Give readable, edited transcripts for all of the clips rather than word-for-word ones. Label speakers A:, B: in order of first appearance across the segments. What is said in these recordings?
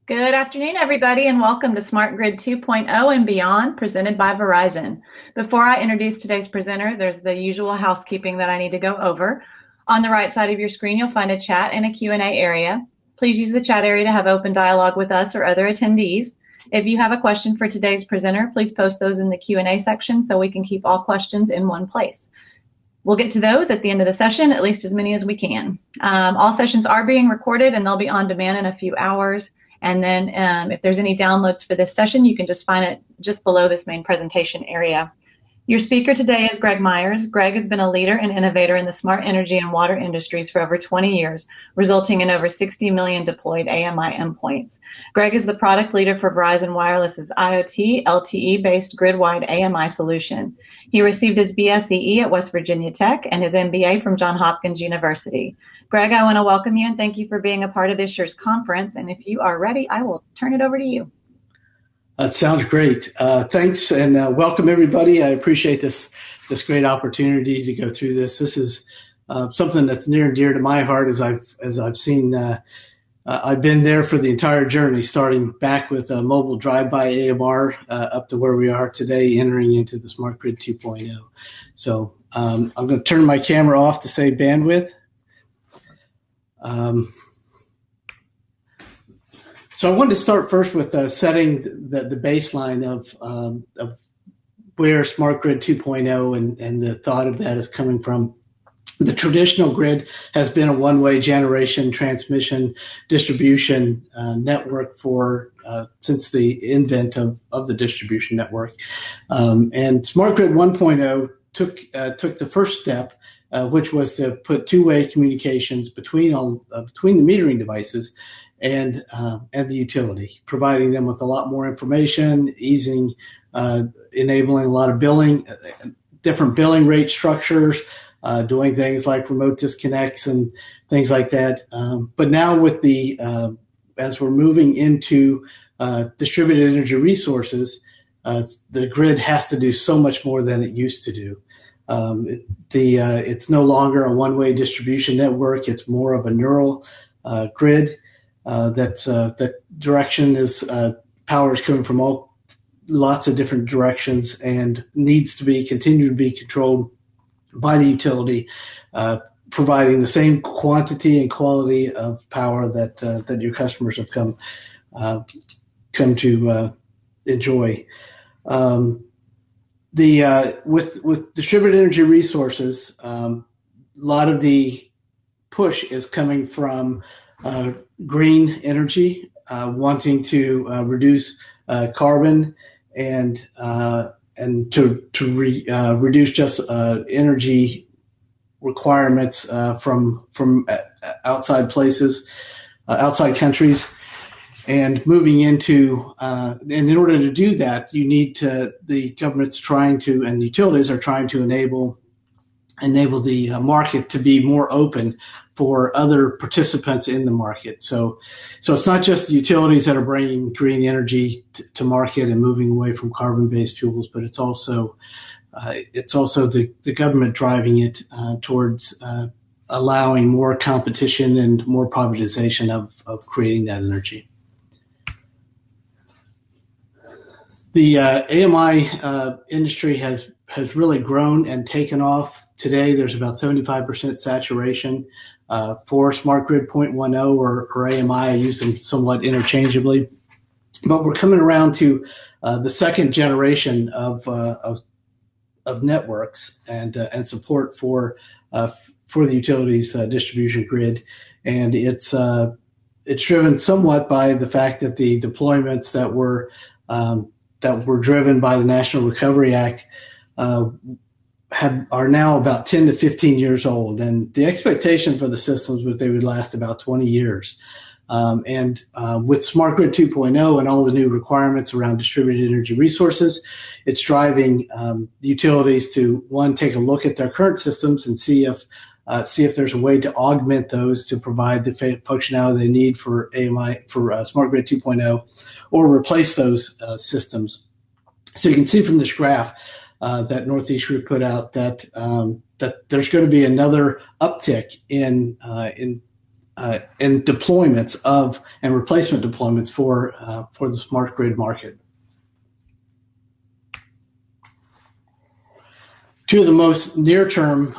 A: Good afternoon, everybody, and welcome to Smart Grid 2.0 and Beyond, presented by Verizon. Before I introduce today's presenter, there's the usual housekeeping that I need to go over. On the right side of your screen, you'll find a chat and a Q&A area. Please use the chat area to have open dialogue with us or other attendees. If you have a question for today's presenter, please post those in the Q&A section so we can keep all questions in one place. We'll get to those at the end of the session, at least as many as we can. All sessions are being recorded and they'll be on demand in a few hours. And then if there's any downloads for this session, you can just find it just below this main presentation area. Your speaker today is Greg Myers. Greg has been a leader and innovator in the smart energy and water industries for over 20 years, resulting in over 60 million deployed AMI endpoints. Greg is the product leader for Verizon Wireless's IoT LTE-based grid-wide AMI solution. He received his BSEE at West Virginia Tech and his MBA from Johns Hopkins University. Greg, I want to welcome you and thank you for being a part of this year's conference. And if you are ready, I will turn it over to you.
B: That sounds great. Thanks and welcome everybody. I appreciate this great opportunity to go through this. This is something that's near and dear to my heart as I've seen. I've been there for the entire journey, starting back with a mobile drive-by AMR up to where we are today, entering into the Smart Grid 2.0. So I'm going to turn my camera off to save bandwidth. So I wanted to start first with setting the baseline of where Smart Grid 2.0 and the thought of that is coming from. The traditional grid has been a one-way generation, transmission, distribution network for since the invent of the distribution network. And Smart Grid 1.0 took the first step, which was to put two-way communications between the metering devices and the utility, providing them with a lot more information, enabling a lot of billing, different billing rate structures, doing things like remote disconnects and things like that. But now with as we're moving into distributed energy resources, the grid has to do so much more than it used to do. It's no longer a one-way distribution network. It's more of a neural grid. That direction is power is coming from lots of different directions and needs to continue to be controlled by the utility, providing the same quantity and quality of power that your customers have come to enjoy. With distributed energy resources, a lot of the push is coming from green energy, wanting to reduce carbon and to reduce just energy requirements from outside places, outside countries, and moving into and in order to do that, the government's trying to and utilities are trying to enable the market to be more open for other participants in the market. So it's not just the utilities that are bringing green energy to market and moving away from carbon-based fuels, but it's also the government driving it towards allowing more competition and more privatization of creating that energy. The AMI industry has really grown and taken off. Today, there's about 75% saturation for Smart Grid 0.10 or AMI. I use them somewhat interchangeably, but we're coming around to the second generation of networks and support for the utilities distribution grid, and it's driven somewhat by the fact that the deployments that were driven by the National Recovery Act are now about 10 to 15 years old, and the expectation for the systems was they would last about 20 years. With Smart Grid 2.0 and all the new requirements around distributed energy resources, it's driving the utilities to, one, take a look at their current systems and see if there's a way to augment those to provide the functionality they need for AMI for Smart Grid 2.0, or replace those systems. So you can see from this graph that Northeast Group put out that there's going to be another uptick in and deployments of and replacement deployments for the smart grid market. Two of the most near-term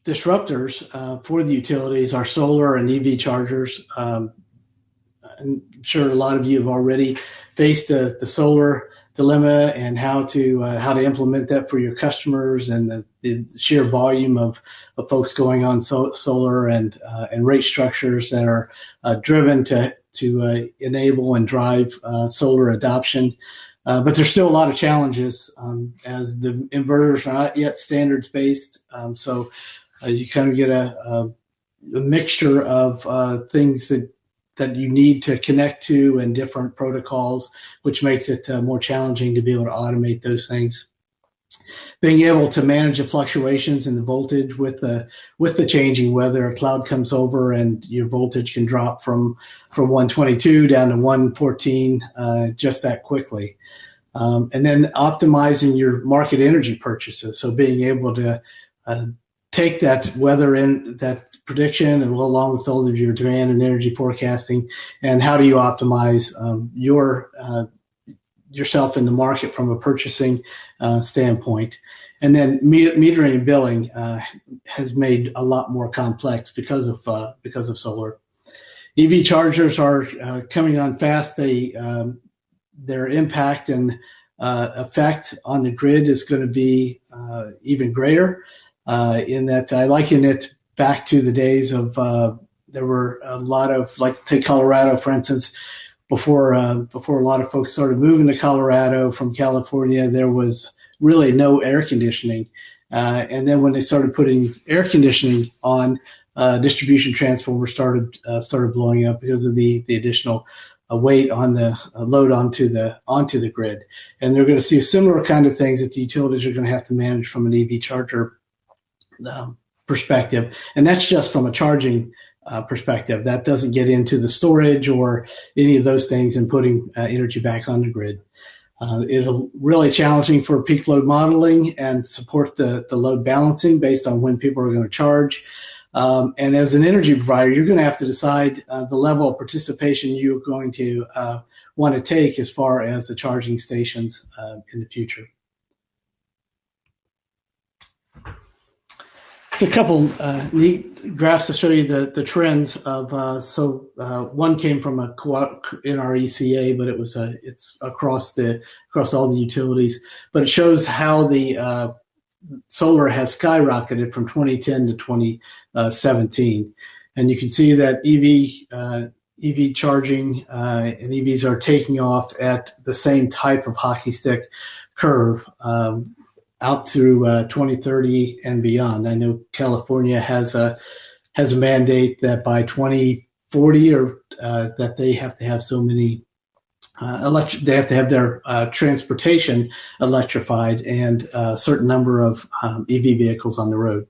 B: disruptors for the utilities are solar and EV chargers. I'm sure a lot of you have already faced the solar dilemma and how to implement that for your customers, and the sheer volume of folks going on solar and rate structures that are driven to enable and drive solar adoption. But there's still a lot of challenges as the inverters are not yet standards based. So you kind of get a mixture of things that you need to connect to and different protocols, which makes it more challenging to be able to automate those things. Being able to manage the fluctuations in the voltage with the changing weather, a cloud comes over and your voltage can drop from 122 down to 114 just that quickly. And then optimizing your market energy purchases, so being able to take that weather in that prediction and along with all of your demand and energy forecasting, and how do you optimize yourself in the market from a purchasing standpoint. And then metering and billing has made a lot more complex because of solar. EV chargers are coming on fast. Their impact and effect on the grid is going to be even greater. In that I liken it back to the days of there were a lot of, like, take Colorado for instance. Before a lot of folks started moving to Colorado from California, there was really no air conditioning, and then when they started putting air conditioning on, distribution transformers started blowing up because of the additional weight on the load onto the grid. And they're going to see similar kind of things that the utilities are going to have to manage from an EV charger perspective, and that's just from a charging perspective. That doesn't get into the storage or any of those things and putting energy back on the grid. It'll really challenging for peak load modeling and support the load balancing based on when people are going to charge. And as an energy provider, you're going to have to decide the level of participation you're going to want to take as far as the charging stations in the future. It's a couple neat graphs to show you the trends of. One came from in our ECA, but it's across all the utilities. But it shows how the solar has skyrocketed from 2010 to 2017, and you can see that EV charging and EVs are taking off at the same type of hockey stick curve out through 2030 and beyond. I know California has a mandate that by 2040 or that they have to have so many they have to have their transportation electrified and a certain number of EV vehicles on the road.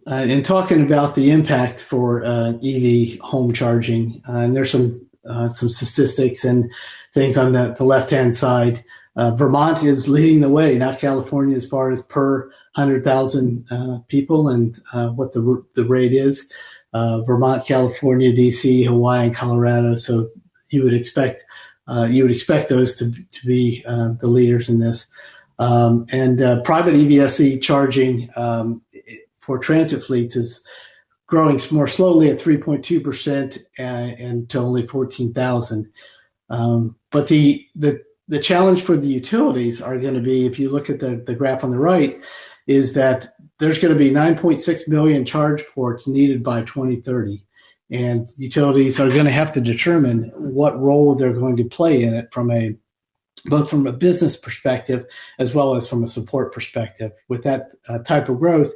B: In talking about the impact for EV home charging, and there's some statistics and things on the left-hand side. Vermont is leading the way, not California, as far as per 100,000 people and what the rate is. Vermont, California, DC, Hawaii, and Colorado. So you would expect those to be the leaders in this. And private EVSE charging for transit fleets is growing more slowly at 3.2% and to only 14,000. But the challenge for the utilities are going to be, if you look at the graph on the right, is that there's going to be 9.6 million charge ports needed by 2030. And utilities are going to have to determine what role they're going to play in it both from a business perspective as well as from a support perspective. With that type of growth,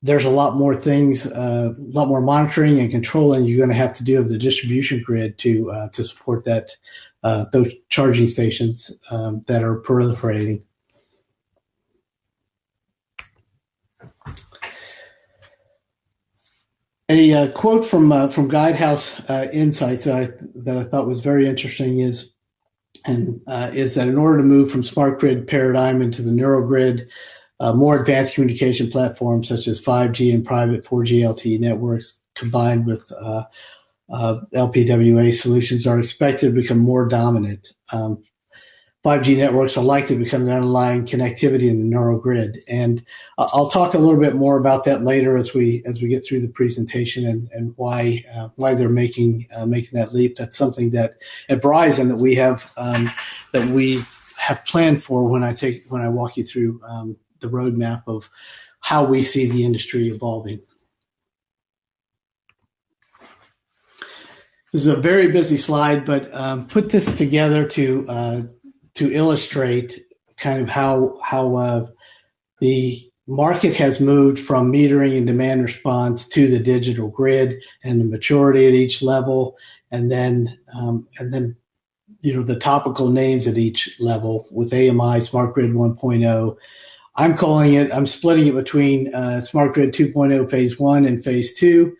B: there's a lot more things, a lot more monitoring and controlling you're going to have to do of the distribution grid to support that those charging stations that are proliferating. A quote from Guidehouse Insights that I thought was very interesting is that in order to move from smart grid paradigm into the neurogrid, more advanced communication platforms such as 5G and private 4G LTE networks combined with LPWA solutions are expected to become more dominant. 5G networks are likely to become the underlying connectivity in the neural grid. And I'll talk a little bit more about that later as we get through the presentation and why they're making that leap. That's something that at Verizon that we have planned for when I walk you through the roadmap of how we see the industry evolving. This is a very busy slide, but put this together to illustrate kind of how the market has moved from metering and demand response to the digital grid and the maturity at each level, and then the topical names at each level with AMI Smart Grid 1.0. I'm splitting it between Smart Grid 2.0 Phase 1 and Phase 2.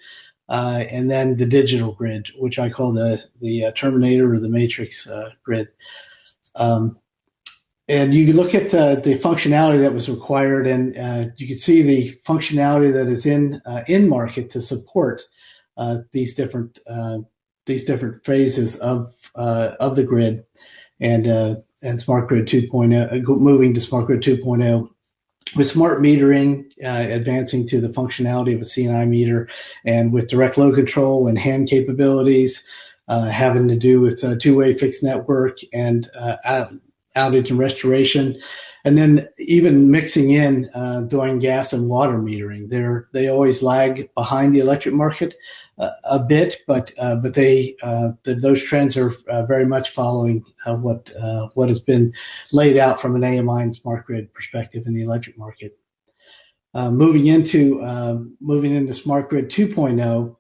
B: And then the digital grid, which I call the Terminator or the Matrix grid. And you can look at the functionality that was required, and you can see the functionality that is in market to support these different phases of the grid, and Smart Grid 2.0, moving to Smart Grid 2.0. With smart metering advancing to the functionality of a CNI meter, and with direct load control and hand capabilities having to do with two-way fixed network and outage and restoration, and then even mixing in doing gas and water metering. They always lag behind the electric market a bit, but those trends are very much following what has been laid out from an AMI and smart grid perspective in the electric market. Moving into Smart Grid 2.0,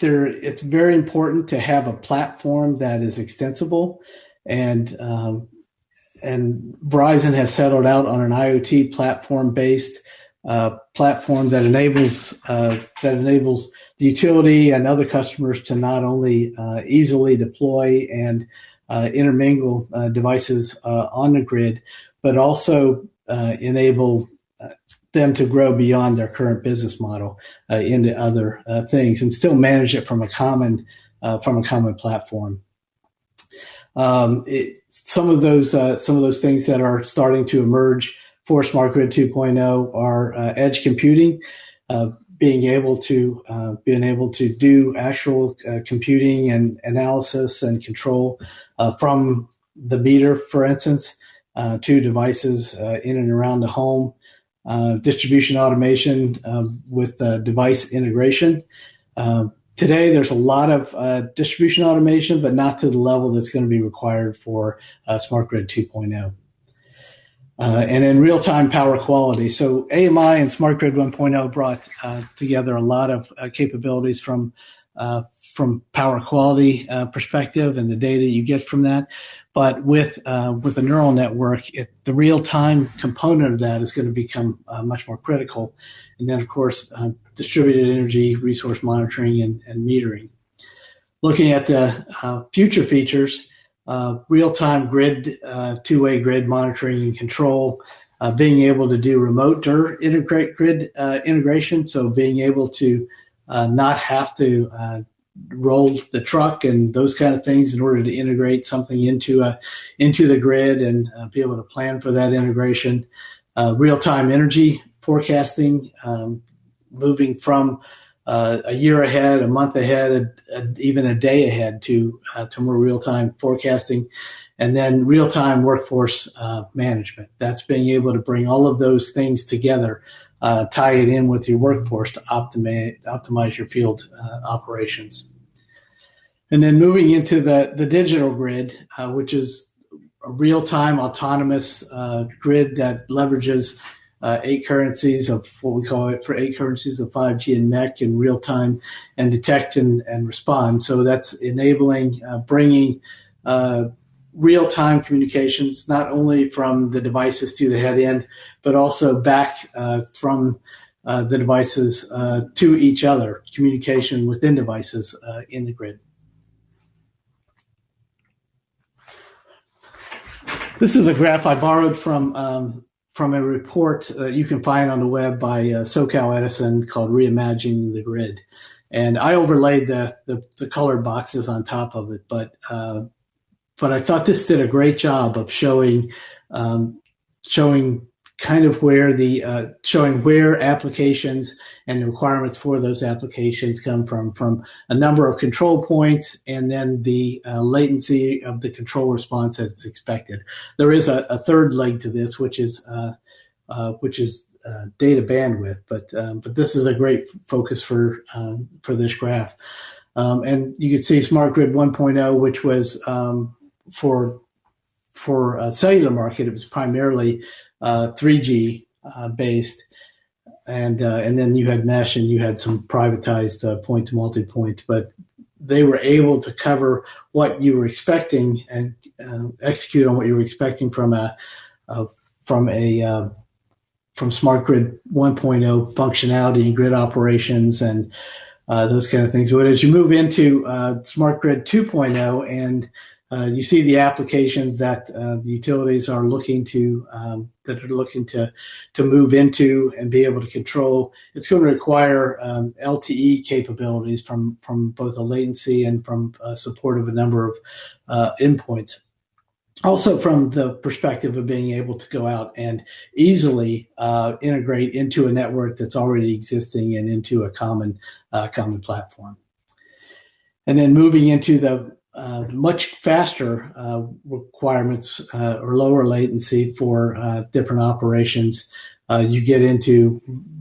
B: it's very important to have a platform that is extensible, and Verizon has settled out on an IoT platform-based platform that enables the utility and other customers to not only easily deploy and intermingle devices on the grid, but also enable them to grow beyond their current business model into other things, and still manage it from a common platform. Some of those things that are starting to emerge for Smart Grid 2.0 are edge computing, being able to do actual computing and analysis and control from the meter, for instance, to devices in and around the home. Distribution automation with device integration. Today, there's a lot of distribution automation, but not to the level that's going to be required for Smart Grid 2.0. And then real-time power quality. So AMI and Smart Grid 1.0 brought together a lot of capabilities from power quality perspective and the data you get from that. But with a neural network, the real-time component of that is going to become much more critical. And then, of course, distributed energy resource monitoring and metering. Looking at the future features, real-time grid, two-way grid monitoring and control, being able to do remote grid integration, so being able to not have to roll the truck and those kind of things in order to integrate something into the grid and be able to plan for that integration. Real-time energy forecasting, moving from a year ahead, a month ahead, even a day ahead to more real-time forecasting. And then real-time workforce management. That's being able to bring all of those things together, tie it in with your workforce to optimize your field operations. And then moving into the digital grid, which is a real-time autonomous grid that leverages 8 currencies of what we call it for 8 currencies of 5G and MEC in real time and detect and respond. So that's enabling bringing real-time communications, not only from the devices to the head end, but also back from the devices to each other, communication within devices in the grid. This is a graph I borrowed from a report you can find on the web by SoCal Edison called Reimagining the Grid. And I overlaid the colored boxes on top of it, but I thought this did a great job of showing kind of where showing where applications and the requirements for those applications come from a number of control points, and then the latency of the control response that's expected. There is a third leg to this, which is data bandwidth, but this is a great focus for this graph. And you can see Smart Grid 1.0, which was for a cellular market. It was primarily 3G based, and then you had mesh and you had some privatized point to multi-point, but they were able to cover what you were expecting and execute on what you were expecting from Smart Grid 1.0 functionality and grid operations and those kind of things. But as you move into Smart Grid 2.0 and you see the applications that the utilities are looking to move into and be able to control, it's going to require LTE capabilities from both a latency and from support of a number of endpoints. Also from the perspective of being able to go out and easily integrate into a network that's already existing and into a common platform. And then moving into the much faster requirements or lower latency for different operations, you get into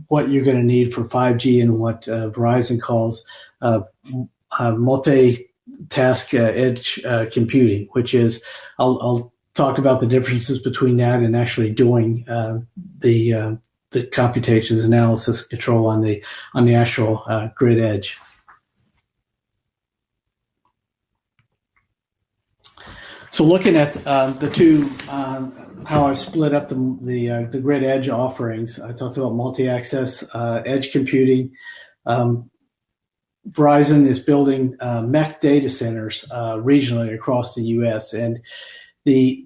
B: what you're going to need for 5G and what Verizon calls multi-task edge computing, which is I'll talk about the differences between that and actually doing the computations, analysis, control on the actual grid edge. So looking at the two, how I split up the grid edge offerings, I talked about multi-access edge computing. Verizon is building MEC data centers regionally across the U.S. and the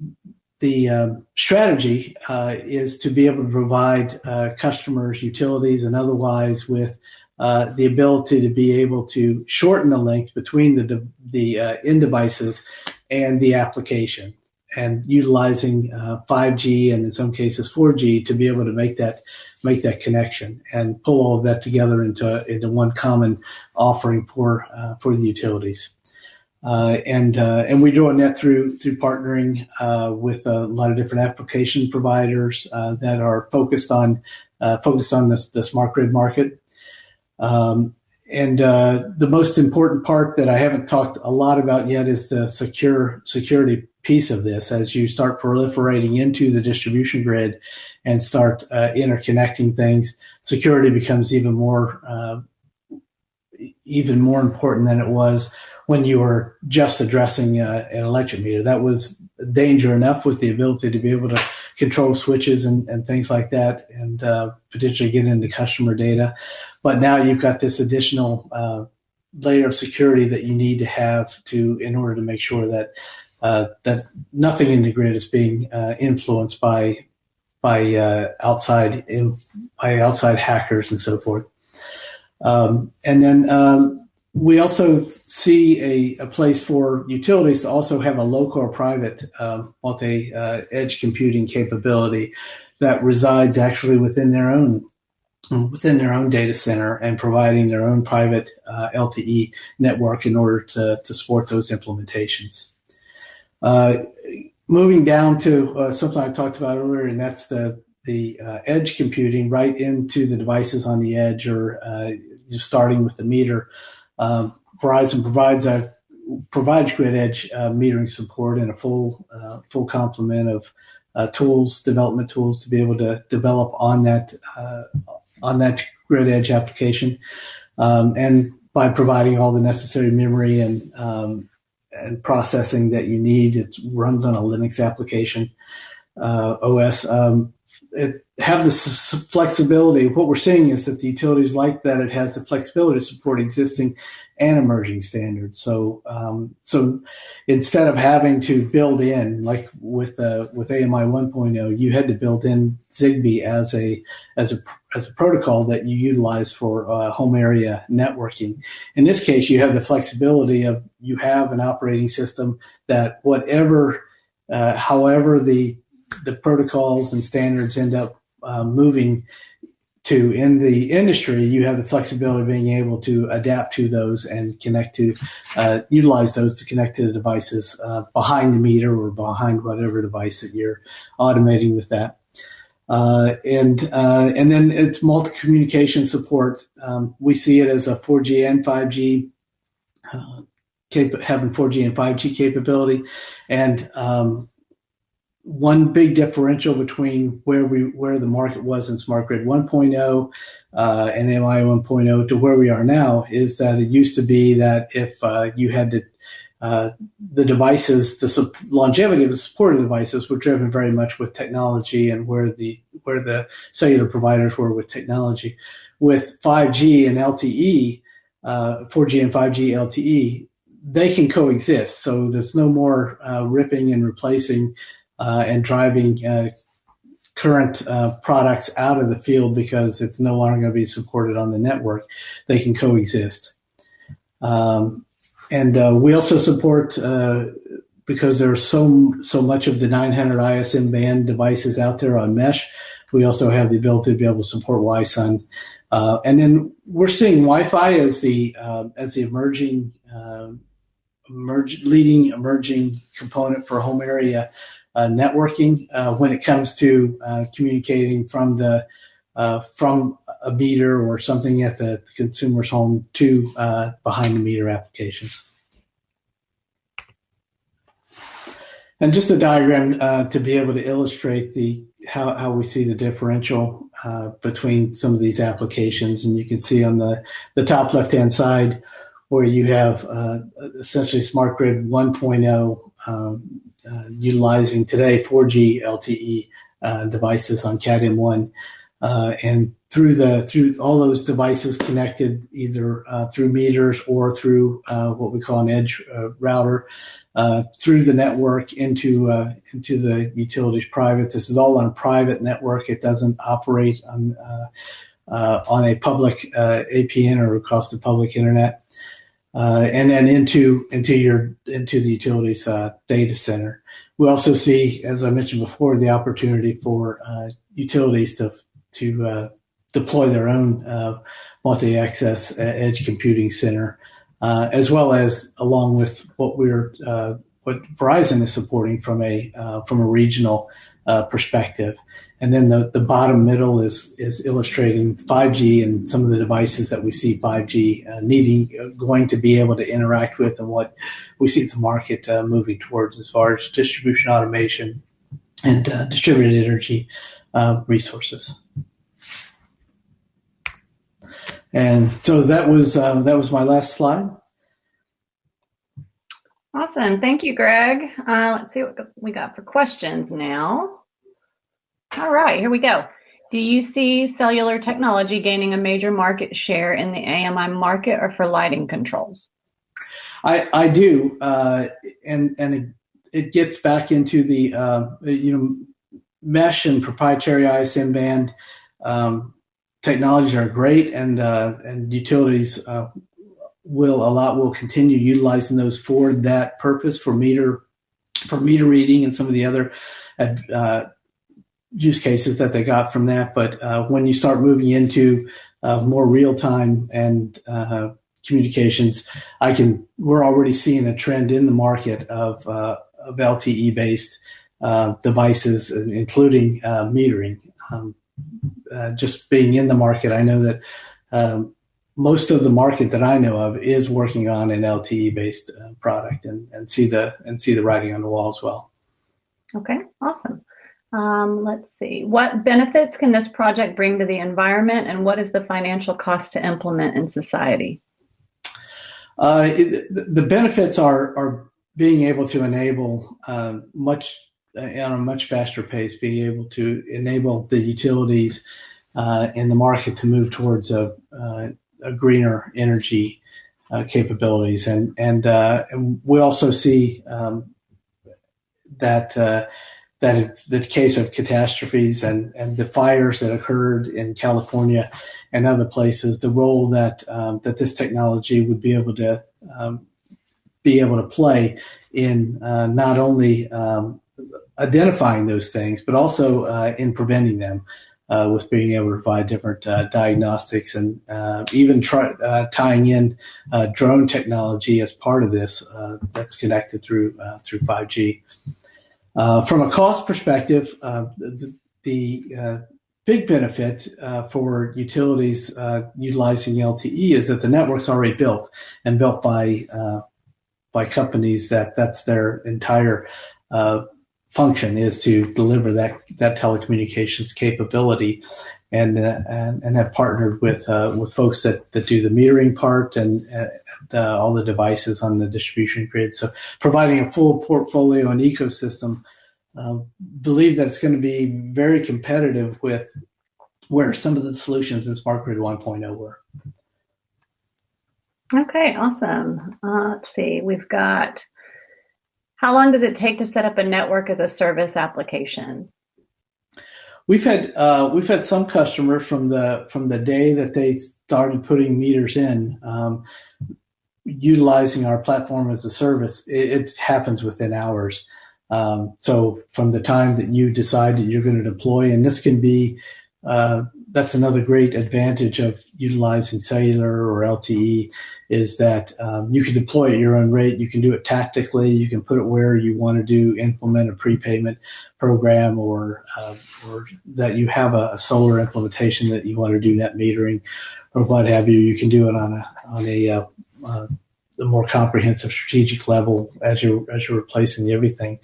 B: strategy is to be able to provide customers, utilities, and otherwise with the ability to be able to shorten the length between the end devices and the application, and utilizing 5G and in some cases 4G to be able to make that connection and pull all of that together into one common offering for the utilities. And we're doing that through partnering with a lot of different application providers that are focused on the smart grid market. And the most important part that I haven't talked a lot about yet is the security piece of this. As you start proliferating into the distribution grid and start interconnecting things, security becomes even more important than it was when you were just addressing an electric meter. That was danger enough with the ability to be able to control switches and things like that, and potentially get into customer data. But now you've got this additional layer of security that you need to have in order to make sure that nothing in the grid is being influenced by outside hackers and so forth. And then we also see a place for utilities to also have a local or private multi-edge computing capability that resides actually within their own data center and providing their own private LTE network in order to support those implementations. Moving down to something I talked about earlier, and that's the edge computing right into the devices on the edge, or just starting with the meter. Verizon provides grid edge metering support and a full complement of development tools to be able to develop on that grid edge application, and by providing all the necessary memory and processing that you need. It runs on a Linux application OS. have the flexibility. What we're seeing is that the utilities like that it has the flexibility to support existing and emerging standards. So instead of having to build in, like with AMI 1.0, you had to build in Zigbee as a protocol that you utilize for home area networking. In this case, you have the flexibility of you have an operating system that however the protocols and standards end up moving to in the industry, you have the flexibility of being able to adapt to those and connect to, utilize those to connect to the devices behind the meter or behind whatever device that you're automating with that. And then it's multi-communication support. We see it as a 4G and 5G, having 4G and 5G capability. And one big differential between where the market was in Smart Grid 1.0 and AMI 1.0 to where we are now is that it used to be that if you had to the devices, the longevity of the supported devices were driven very much with technology and where the cellular providers were with technology. With 5G and LTE, 4G and 5G LTE, they can coexist. So there's no more ripping and replacing and driving current products out of the field because it's no longer going to be supported on the network. They can coexist. And we also support, because there's so much of the 900 ISM band devices out there on mesh, we also have the ability to be able to support Wi-SUN. And then we're seeing Wi-Fi as the leading emerging component for home area networking when it comes to communicating from a meter or something at the consumer's home to behind the meter applications. And just a diagram to be able to illustrate how we see the differential between some of these applications. And you can see on the top left-hand side where you have essentially Smart Grid 1.0 utilizing today 4G LTE devices on Cat M1, and through all those devices connected either through meters or through what we call an edge router through the network into the utilities private. This is all on a private network. It doesn't operate on a public APN or across the public internet. And then into the utilities data center. We also see, as I mentioned before, the opportunity for utilities to deploy their own multi-access edge computing center, as well as along with what Verizon is supporting from a regional perspective. And then the bottom middle is illustrating 5G and some of the devices that we see 5G going to be able to interact with, and what we see the market moving towards as far as distribution automation and distributed energy resources. And so that was my last slide.
A: Awesome. Thank you, Greg. Let's see what we got for questions now. All right, here we go. Do you see cellular technology gaining a major market share in the AMI market or for lighting controls?
B: I do, and it gets back into the mesh and proprietary ISM band technologies are great, and utilities will continue utilizing those for that purpose, for meter reading and some of the other use cases that they got from that. But when you start moving into more real time and communications, we're already seeing a trend in the market of LTE based devices, including metering. Just being in the market, I know that most of the market that I know of is working on an LTE based product, and see the writing on the wall as well.
A: Okay, awesome. Let's see. What benefits can this project bring to the environment, and what is the financial cost to implement in society?
B: The benefits are being able to enable much on a much faster pace, being able to enable the utilities in the market to move towards a greener energy capabilities, and we also see that the case of catastrophes and the fires that occurred in California and other places, the role that this technology would be able to play in not only identifying those things, but also in preventing them, with being able to provide different diagnostics and even tying in drone technology as part of this that's connected through 5G. From a cost perspective, the big benefit for utilities utilizing LTE is that the network's already built and built by companies that's their entire function is to deliver that telecommunications capability, and have partnered with folks that do the metering part and all the devices on the distribution grid. So providing a full portfolio and ecosystem, believe that it's going to be very competitive with where some of the solutions in Smart Grid 1.0 were.
A: Okay, awesome. Let's see, we've got, how long does it take to set up a network as a service application?
B: We've had some customers from the day that they started putting meters in, utilizing our platform as a service. It happens within hours. So from the time that you decide that you're going to deploy, and this can be, that's another great advantage of utilizing cellular or LTE, is that you can deploy at your own rate. You can do it tactically. You can put it where you want to implement a prepayment program, or that you have a solar implementation that you want to do net metering or what have you. You can do it on a more comprehensive strategic level as you're replacing everything.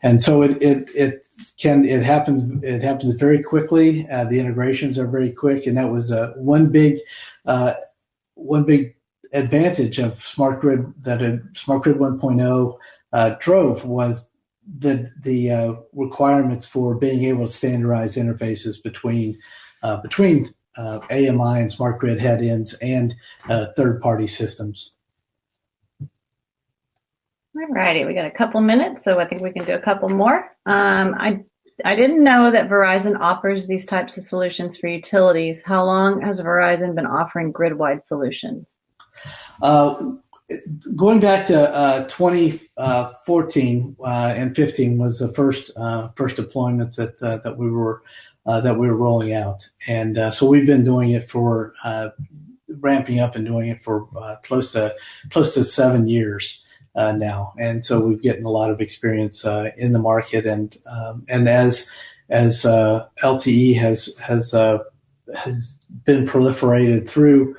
B: And so it happens very quickly. The integrations are very quick, and that was one big advantage of Smart Grid that Smart Grid 1.0 drove, was the requirements for being able to standardize interfaces between AMI and Smart Grid head-ends and third-party systems.
A: All righty, we got a couple minutes, so I think we can do a couple more. I didn't know that Verizon offers these types of solutions for utilities. How long has Verizon been offering grid-wide solutions?
B: Going back to 2014 and 15 was the first deployments that we were rolling out, and so we've been doing it for ramping up and doing it for close to 7 years now, and so we've gotten a lot of experience in the market, and as LTE has been proliferated through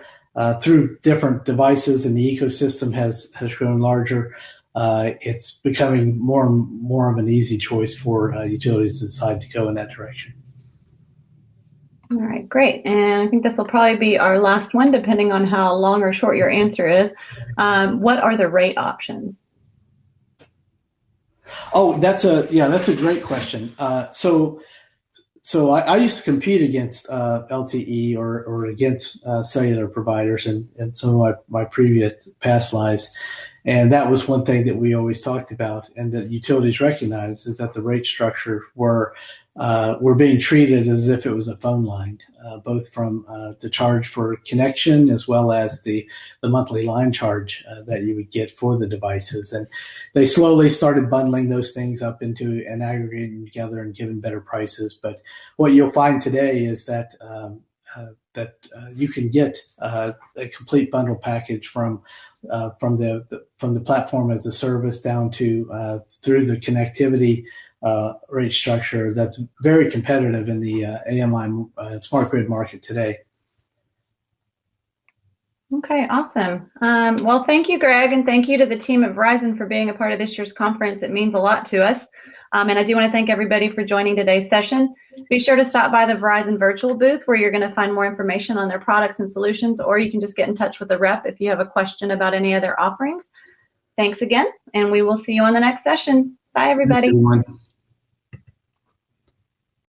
B: different devices, and the ecosystem has grown larger, it's becoming more and more of an easy choice for utilities to decide to go in that direction.
A: All right, great. And I think this will probably be our last one, depending on how long or short your answer is. What are the rate options?
B: Oh, that's a great question. So I used to compete against LTE or against cellular providers in some of my previous past lives. And that was one thing that we always talked about, and that utilities recognized, is that the rate structure were being treated as if it was a phone line, both from the charge for connection as well as the monthly line charge that you would get for the devices. And they slowly started bundling those things up into and aggregating them together and giving better prices. But what you'll find today is that you can get a complete bundle package from the platform as a service down to through the connectivity rate structure that's very competitive in the AMI smart grid market today.
A: Okay, awesome. Well, thank you, Greg, and thank you to the team at Verizon for being a part of this year's conference. It means a lot to us. And I do want to thank everybody for joining today's session. Be sure to stop by the Verizon virtual booth, where you're going to find more information on their products and solutions, or you can just get in touch with the rep if you have a question about any other offerings. Thanks again, and we will see you on the next session. Bye, everybody.